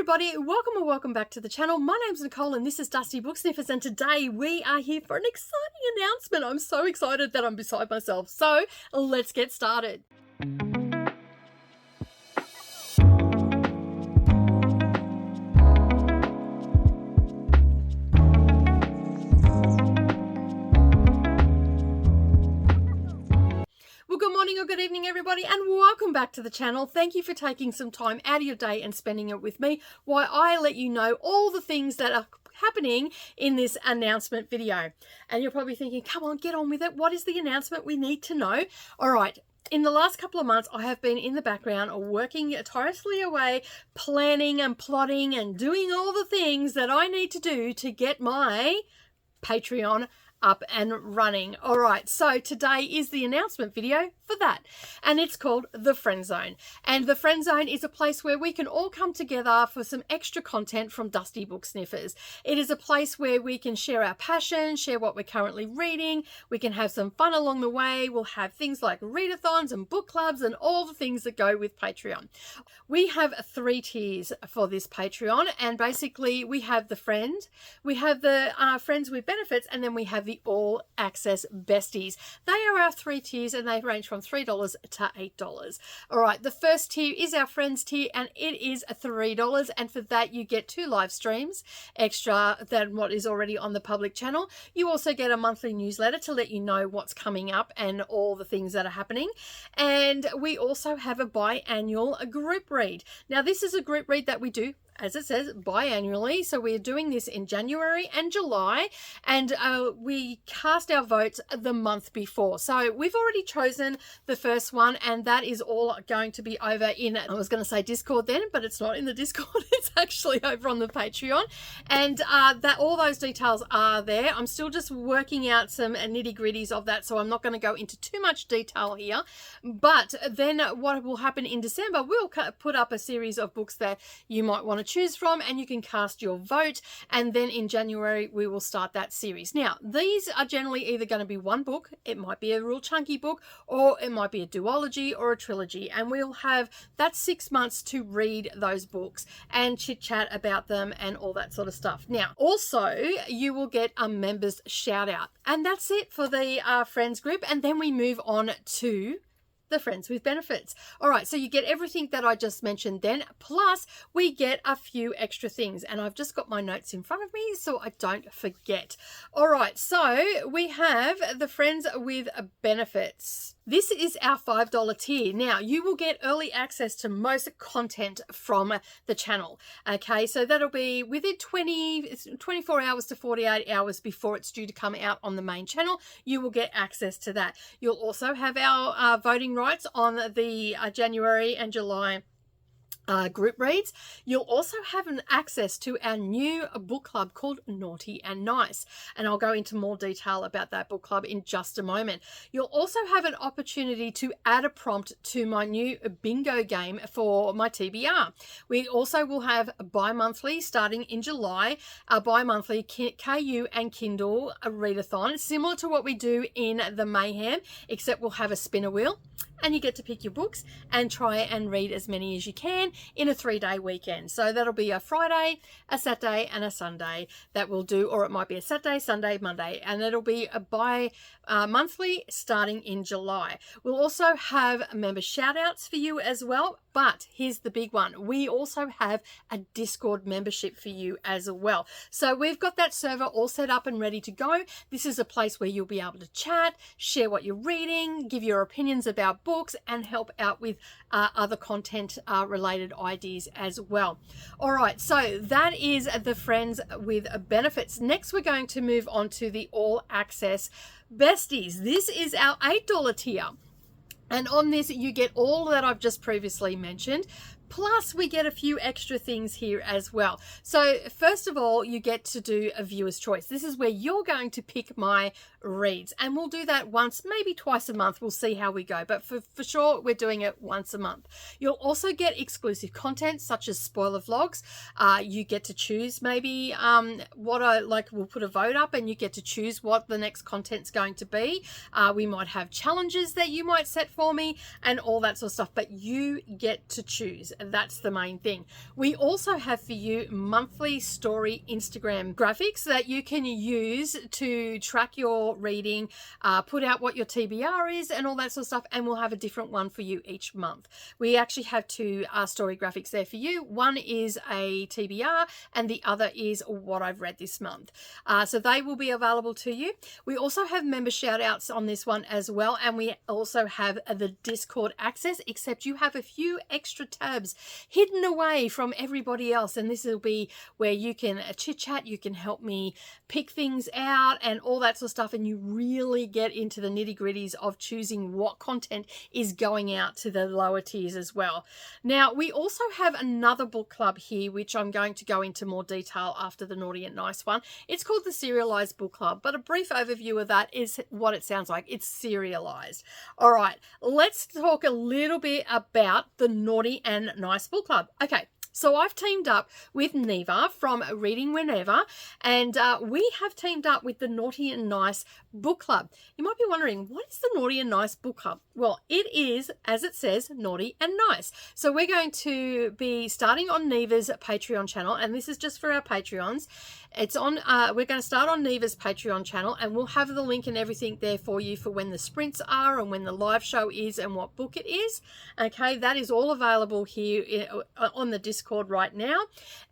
everybody, welcome or welcome back to the channel. My name's Nicole and this is Dusty Book Sniffers, and today we are here for an exciting announcement. I'm so excited that I'm beside myself. So let's get started. Well, good morning or good evening, everybody, and welcome back to the channel. Thank you for taking some time out of your day and spending it with me while I let you know all the things that are happening in this announcement video. And you're probably thinking, come on, get on with it. What is the announcement we need to know? All right. In the last couple of months, I have been in the background working tirelessly away, planning and plotting and doing all the things that I need to do to get my Patreon up and running. All right, so today is the announcement video for that, and it's called The Friend Zone. And The Friend Zone is a place where we can all come together for some extra content from Dusty Book Sniffers. It is a place where we can share our passion, share what we're currently reading. We can have some fun along the way. We'll have things like readathons and book clubs and all the things that go with Patreon. We have 3 tiers for this Patreon, and basically we have the friend, we have the friends with benefits, and then we have the all access besties. They are our 3 tiers and they range from $3 to $8. All right, the first tier is our friends tier and it is $3, and for that you get 2 live streams extra than what is already on the public channel. You also get a monthly newsletter to let you know what's coming up and all the things that are happening, and we also have a biannual group read. Now this is a group read that we do, as it says, biannually. So we're doing this in January and July, and we cast our votes the month before. So we've already chosen the first one, and that is all going to be over in, I was going to say Discord then, but it's not in the Discord. It's actually over on the Patreon, and that all those details are there. I'm still just working out some nitty gritties of that, so I'm not going to go into too much detail here. But then what will happen in December, we'll put up a series of books that you might want to choose from, and you can cast your vote, and then in January we will start that series. Now these are generally either going to be one book, it might be a real chunky book, or it might be a duology or a trilogy, and we'll have that 6 months to read those books and chit chat about them and all that sort of stuff. Now also you will get a members shout out, and that's it for the friends group, and then we move on to the friends with benefits. All right, so you get everything that I just mentioned then, plus we get a few extra things, and I've just got my notes in front of me so I don't forget. All right, so we have the friends with benefits. This is our $5 tier. Now you will get early access to most content from the channel. Okay, so that'll be within 24 hours to 48 hours before it's due to come out on the main channel. You will get access to that. You'll also have our voting rights on the January and July group reads. You'll also have an access to our new book club called Naughty and Nice, and I'll go into more detail about that book club in just a moment. You'll also have an opportunity to add a prompt to my new bingo game for my TBR. We also will have bi-monthly starting in July, a bi-monthly KU and Kindle readathon, similar to what we do in the Mayhem, except we'll have a spinner wheel, and you get to pick your books and try and read as many as you can in a 3-day weekend. So that'll be a Friday, a Saturday, and a Sunday that we'll do, or it might be a Saturday, Sunday, Monday, and it'll be a bi-monthly starting in July. We'll also have member shout outs for you as well, but here's the big one. We also have a Discord membership for you as well. So we've got that server all set up and ready to go. This is a place where you'll be able to chat, share what you're reading, give your opinions about books, and help out with other content related ideas as well. All right, so that is the friends with benefits. Next, we're going to move on to the all access besties. This is our $8 tier. And on this, you get all that I've just previously mentioned, plus we get a few extra things here as well. So first of all, you get to do a viewer's choice. This is where you're going to pick my reads. And we'll do that once, maybe twice a month. We'll see how we go. But for sure, we're doing it once a month. You'll also get exclusive content such as spoiler vlogs. You get to choose maybe we'll put a vote up and you get to choose what the next content's going to be. We might have challenges that you might set for me and all that sort of stuff, but you get to choose. That's the main thing. We also have for you monthly story Instagram graphics that you can use to track your reading, put out what your TBR is and all that sort of stuff, and we'll have a different one for you each month. We actually have two story graphics there for you. One is a TBR and the other is what I've read this month. So they will be available to you. We also have member shout outs on this one as well, and we also have the Discord access, except you have a few extra tabs hidden away from everybody else, and this will be where you can chit chat, you can help me pick things out and all that sort of stuff, and you really get into the nitty gritties of choosing what content is going out to the lower tiers as well. Now we also have another book club here, which I'm going to go into more detail after the Naughty and Nice one. It's called the Serialized Book Club, but a brief overview of that is what it sounds like. It's serialized. All right, let's talk a little bit about the Naughty and Nice Book Club. Okay. So I've teamed up with Neva from Reading Whenever, and we have teamed up with the Naughty and Nice Book Club. You might be wondering, what is the Naughty and Nice Book Club? Well, it is, as it says, naughty and nice. So we're going to be starting on Neva's Patreon channel, and this is just for our Patreons. It's on, we're going to start on Neva's Patreon channel, and we'll have the link and everything there for you for when the sprints are and when the live show is and what book it is. Okay, that is all available here on the Discord right now.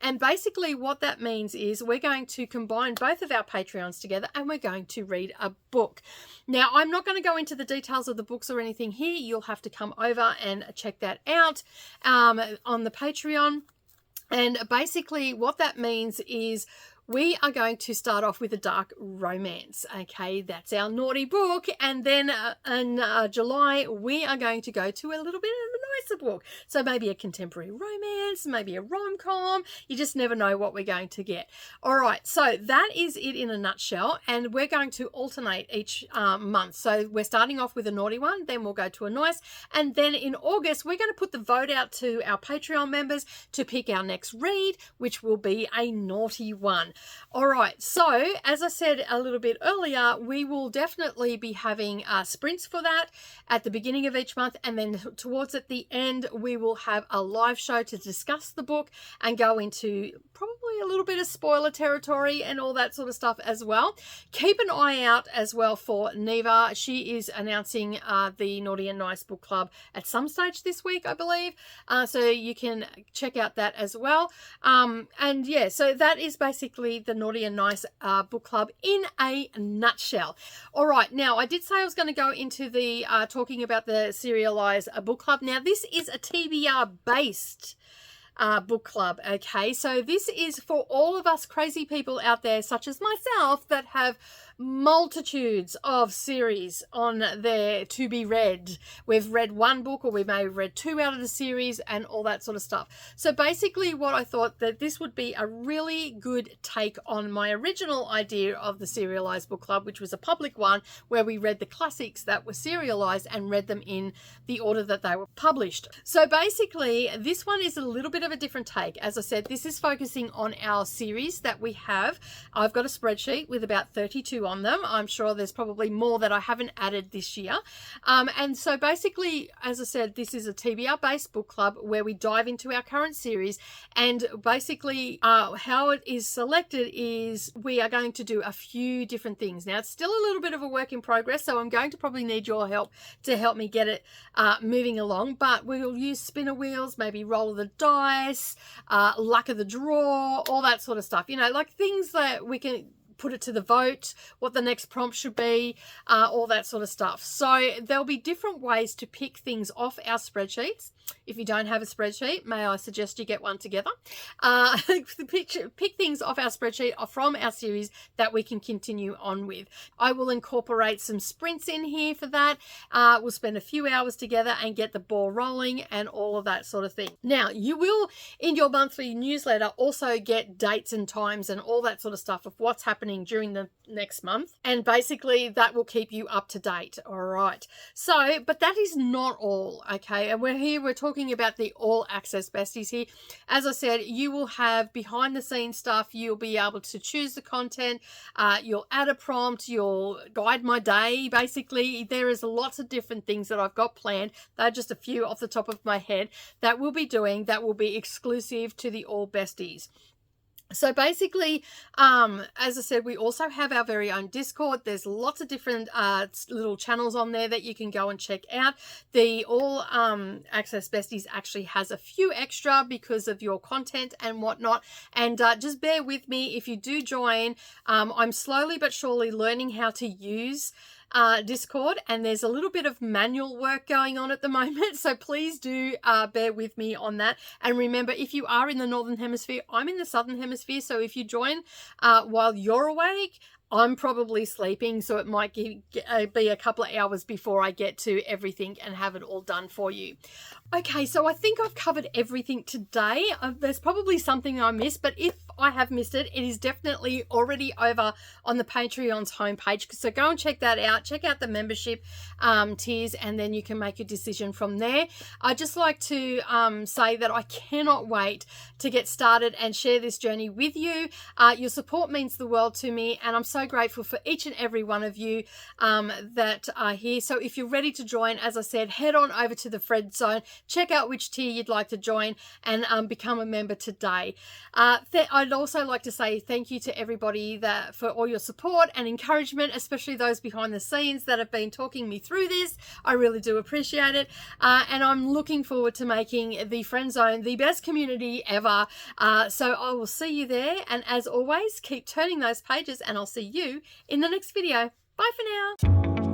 And basically what that means is we're going to combine both of our Patreons together and we're going to read a book. Now, I'm not going to go into the details of the books or anything here. You'll have to come over and check that out on the Patreon. And basically what that means is we are going to start off with a dark romance. Okay, that's our naughty book. And then in July, we are going to go to a little bit of a nicer book. So maybe a contemporary romance, maybe a rom-com. You just never know what we're going to get. All right, so that is it in a nutshell. And we're going to alternate each month. So we're starting off with a naughty one, then we'll go to a nice. And then in August, we're going to put the vote out to our Patreon members to pick our next read, which will be a naughty one. All right, so as I said a little bit earlier, we will definitely be having sprints for that at the beginning of each month, and then towards at the end we will have a live show to discuss the book and go into probably a little bit of spoiler territory and all that sort of stuff as well. Keep an eye out as well for Neva. She is announcing the Naughty and Nice Book Club at some stage this week, I believe, so you can check out that as well. And yeah, so that is basically the Naughty and Nice Book Club in a nutshell. All right, now I did say I was going to go into the talking about the serialized book club. Now this is a TBR based book club. Okay, so this is for all of us crazy people out there such as myself that have multitudes of series on there to be read. We've read one book, or we may have read two out of the series and all that sort of stuff. So basically what I thought that this would be a really good take on my original idea of the serialized book club, which was a public one where we read the classics that were serialized and read them in the order that they were published. So basically this one is a little bit of a different take. As I said, this is focusing on our series that we have. I've got a spreadsheet with about 32 on them. I'm sure there's probably more that I haven't added this year. And so basically, as I said, this is a TBR based book club where we dive into our current series, and basically how it is selected is we are going to do a few different things. Now it's still a little bit of a work in progress, so I'm going to probably need your help to help me get it moving along, but we'll use spinner wheels, maybe roll of the dice, luck of the draw, all that sort of stuff, you know, like things that we can put it to the vote, what the next prompt should be, all that sort of stuff. So there'll be different ways to pick things off our spreadsheets. If you don't have a spreadsheet, may I suggest you get one together? Pick things off our spreadsheet from our series that we can continue on with. I will incorporate some sprints in here for that. We'll spend a few hours together and get the ball rolling and all of that sort of thing. Now, you will, in your monthly newsletter, also get dates and times and all that sort of stuff of what's happening happening during the next month, and basically that will keep you up to date. All right, so but that is not all, okay? And we're talking about the all access besties here. As I said, you will have behind the scenes stuff. You'll be able to choose the content, you'll add a prompt, you'll guide my day. Basically, there is lots of different things that I've got planned. They're just a few off the top of my head that we'll be doing that will be exclusive to the all besties. So basically, as I said, we also have our very own Discord. There's lots of different little channels on there that you can go and check out. The All Access Besties actually has a few extra because of your content and whatnot. And just bear with me if you do join. I'm slowly but surely learning how to use Discord, and there's a little bit of manual work going on at the moment, so please do bear with me on that. And remember, if you are in the Northern Hemisphere, I'm in the Southern Hemisphere, so if you join while you're awake, I'm probably sleeping, so it might be a couple of hours before I get to everything and have it all done for you. Okay, so I think I've covered everything today. There's probably something I missed, but if I have missed it, it is definitely already over on the Patreon's homepage. So go and check that out. Check out the membership tiers, and then you can make a decision from there. I'd just like to say that I cannot wait to get started and share this journey with you. Your support means the world to me, and I'm so grateful for each and every one of you that are here. So if you're ready to join, as I said, head on over to the Friend Zone, check out which tier you'd like to join, and become a member today. I'd also like to say thank you to everybody for all your support and encouragement, especially those behind the scenes that have been talking me through this. I really do appreciate it, and I'm looking forward to making the Friend Zone the best community ever. So I will see you there, and as always, keep turning those pages, and I'll see you in the next video. Bye for now.